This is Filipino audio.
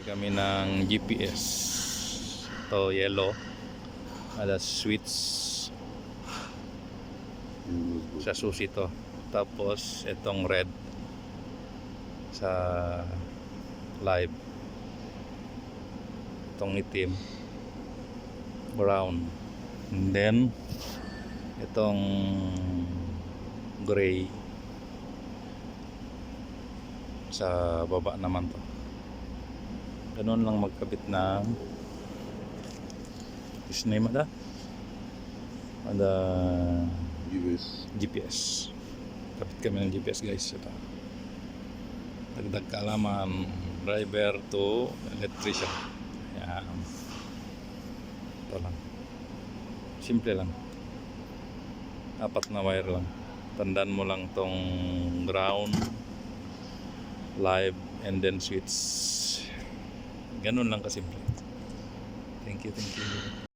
Kami ng GPS. Ito yellow. Ada switch sa susi to. Tapos itong red sa live. Itong itim brown. And then itong gray sa baba naman to. Ganun lang magkabit ng name ada GPS. Kapit kami ng GPS guys. Ito dagdag kaalaman, driver to electrician. Yan. Ito lang, simple lang, 4 na wire lang. Tandaan mo lang tong ground, live, and then switch. Ganun lang kasimple. Thank you.